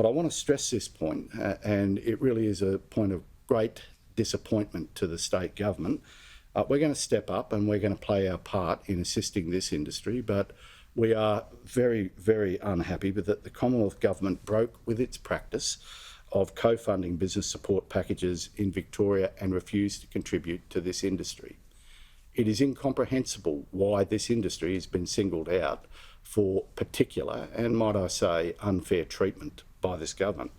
But I want to stress this point, and it really is a point of great disappointment to the state government. We're going to step up and we're going to play our part in assisting this industry, but we are very, very unhappy that the Commonwealth government broke with its practice of co-funding business support packages in Victoria and refused to contribute to this industry. It is incomprehensible why this industry has been singled out for particular and, might I say, unfair treatment by this government.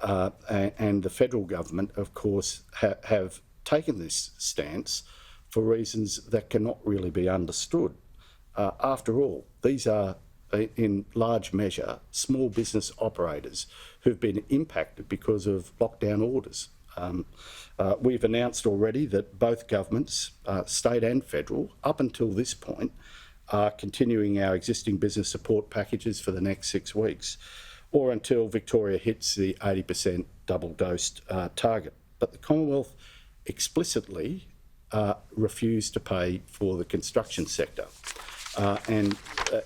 And the federal government, of course, have taken this stance for reasons that cannot really be understood. After all, these are, in large measure, small business operators who've been impacted because of lockdown orders. We've announced already that both governments, state and federal, up until this point, are continuing our existing business support packages for the next 6 weeks, or until Victoria hits the 80% double-dosed target. But the Commonwealth explicitly refused to pay for the construction sector. And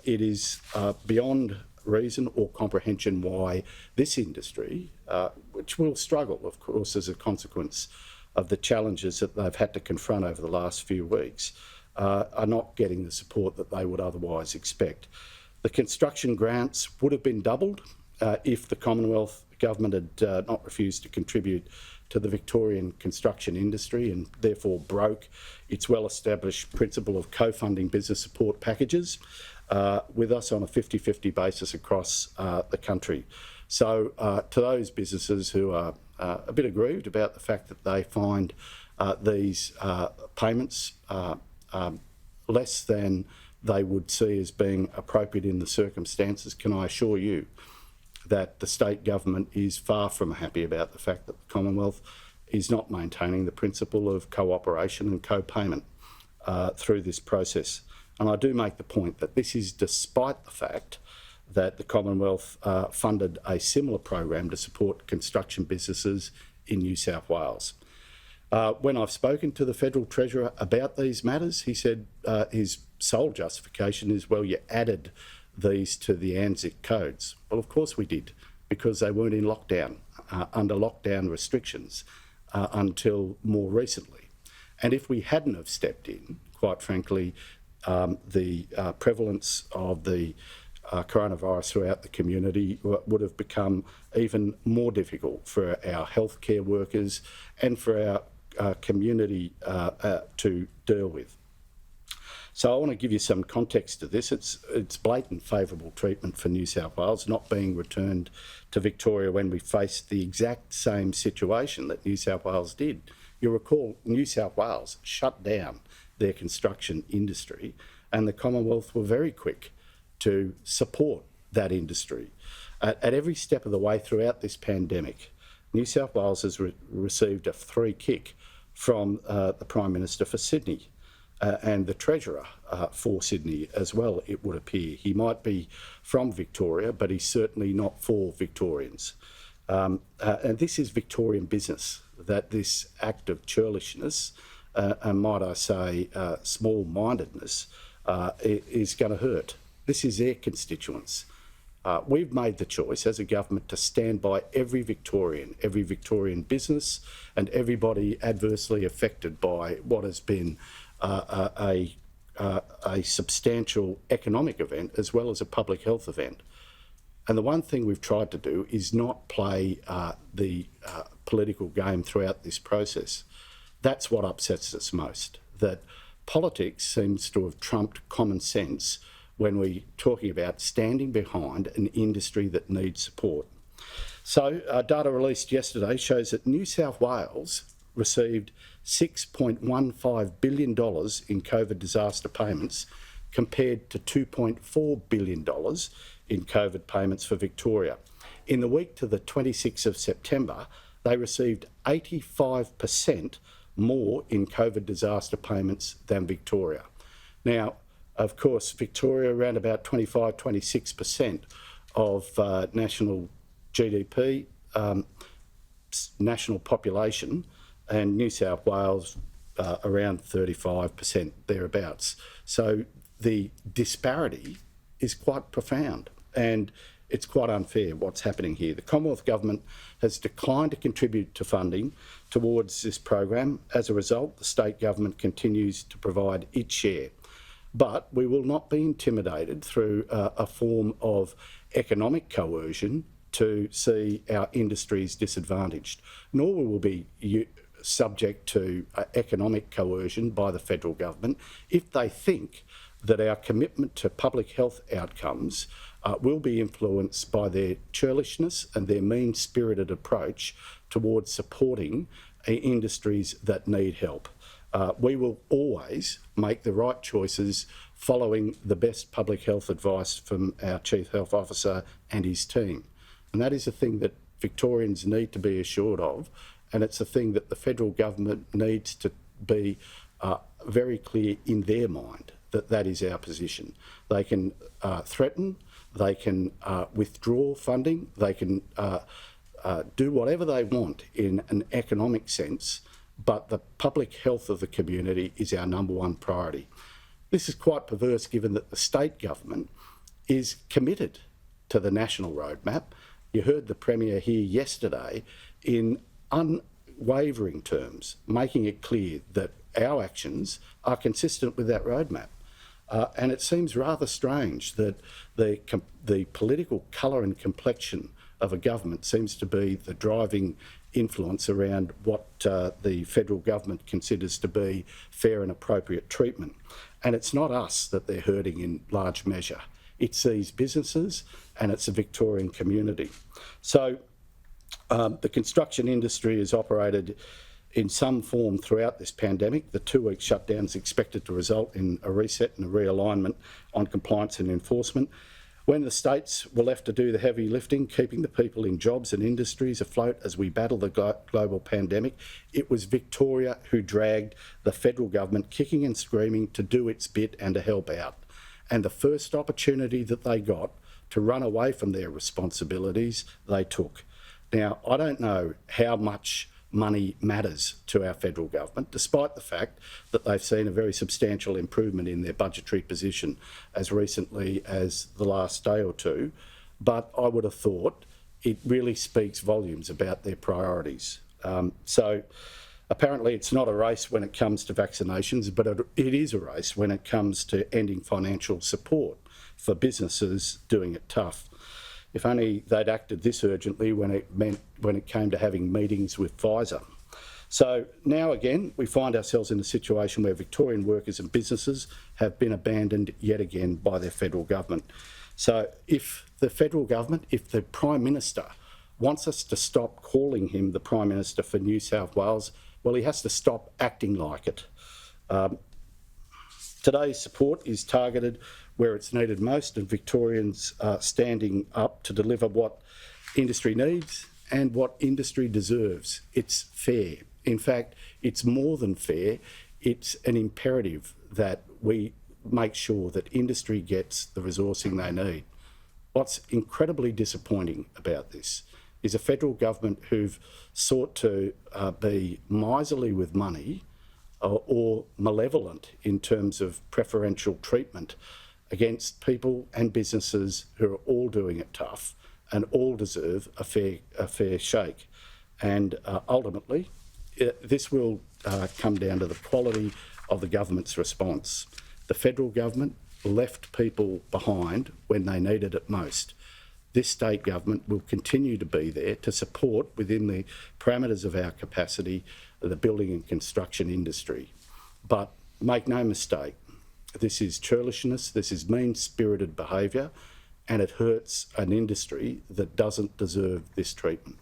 it is beyond reason or comprehension why this industry, which will struggle, of course, as a consequence of the challenges that they've had to confront over the last few weeks, are not getting the support that they would otherwise expect. The construction grants would have been doubled if the Commonwealth government had not refused to contribute to the Victorian construction industry and therefore broke its well-established principle of co-funding business support packages with us on a 50-50 basis across the country. So to those businesses who are a bit aggrieved about the fact that they find these payments less than they would see as being appropriate in the circumstances, can I assure you that the state government is far from happy about the fact that the Commonwealth is not maintaining the principle of cooperation and co-payment through this process. And I do make the point that this is despite the fact that the Commonwealth funded a similar program to support construction businesses in New South Wales. When I've spoken to the Federal Treasurer about these matters, he said his sole justification is, well, you added these to the ANZIC codes. Well, of course we did, because they weren't in lockdown, under lockdown restrictions until more recently. And if we hadn't have stepped in, quite frankly, the prevalence of the coronavirus throughout the community would have become even more difficult for our healthcare workers and for our community to deal with. So I want to give you some context to this. It's blatant favourable treatment for New South Wales not being returned to Victoria when we faced the exact same situation that New South Wales did. You'll recall New South Wales shut down their construction industry and the Commonwealth were very quick to support that industry. At every step of the way throughout this pandemic, New South Wales has received a free kick from the Prime Minister for Sydney. And the Treasurer for Sydney as well, it would appear. He might be from Victoria, but he's certainly not for Victorians. And this is Victorian business, that this act of churlishness, and might I say small-mindedness, is going to hurt. This is their constituents. We've made the choice as a government to stand by every Victorian business and everybody adversely affected by what has been a substantial economic event as well as a public health event. And the one thing we've tried to do is not play the political game throughout this process. That's what upsets us most, that politics seems to have trumped common sense when we're talking about standing behind an industry that needs support. So data released yesterday shows that New South Wales received $6.15 billion in COVID disaster payments compared to $2.4 billion in COVID payments for Victoria. In the week to the 26th of September, they received 85% more in COVID disaster payments than Victoria. Now, of course, Victoria around about 25-26% of national GDP, national population, and New South Wales around 35% thereabouts. So the disparity is quite profound. And it's quite unfair what's happening here. The Commonwealth Government has declined to contribute to funding towards this program. As a result, the state government continues to provide its share. But we will not be intimidated through a form of economic coercion to see our industries disadvantaged, nor will we be subject to economic coercion by the federal government if they think that our commitment to public health outcomes will be influenced by their churlishness and their mean-spirited approach towards supporting industries that need help. We will always make the right choices following the best public health advice from our Chief Health Officer and his team. And that is a thing that Victorians need to be assured of, and it's a thing that the federal government needs to be very clear in their mind that that is our position. They can threaten, they can withdraw funding, they can do whatever they want in an economic sense, but the public health of the community is our number one priority. This is quite perverse given that the state government is committed to the national roadmap. You heard the Premier here yesterday in unwavering terms, making it clear that our actions are consistent with that roadmap. And it seems rather strange that the political colour and complexion of a government seems to be the driving influence around what the federal government considers to be fair and appropriate treatment. And it's not us that they're hurting in large measure. It's these businesses and it's the Victorian community. So the construction industry has operated in some form throughout this pandemic. The 2-week shutdown is expected to result in a reset and a realignment on compliance and enforcement. When the states were left to do the heavy lifting, keeping the people in jobs and industries afloat as we battle the global pandemic, it was Victoria who dragged the federal government kicking and screaming to do its bit and to help out. And the first opportunity that they got to run away from their responsibilities, they took. Now, I don't know how much money matters to our federal government, despite the fact that they've seen a very substantial improvement in their budgetary position as recently as the last day or two. But I would have thought it really speaks volumes about their priorities. So apparently it's not a race when it comes to vaccinations, but it is a race when it comes to ending financial support for businesses doing it tough. If only they'd acted this urgently when it came to having meetings with Pfizer. So now again, we find ourselves in a situation where Victorian workers and businesses have been abandoned yet again by their federal government. So if the federal government, if the Prime Minister wants us to stop calling him the Prime Minister for New South Wales, well, he has to stop acting like it. Today's support is targeted where it's needed most, and Victorians are standing up to deliver what industry needs and what industry deserves. It's fair. In fact, it's more than fair. It's an imperative that we make sure that industry gets the resourcing they need. What's incredibly disappointing about this is a federal government who've sought to be miserly with money or malevolent in terms of preferential treatment against people and businesses who are all doing it tough and all deserve a fair shake. And ultimately, this will come down to the quality of the government's response. The federal government left people behind when they needed it most. This state government will continue to be there to support, within the parameters of our capacity, the building and construction industry. But make no mistake, this is churlishness, this is mean-spirited behaviour, and it hurts an industry that doesn't deserve this treatment.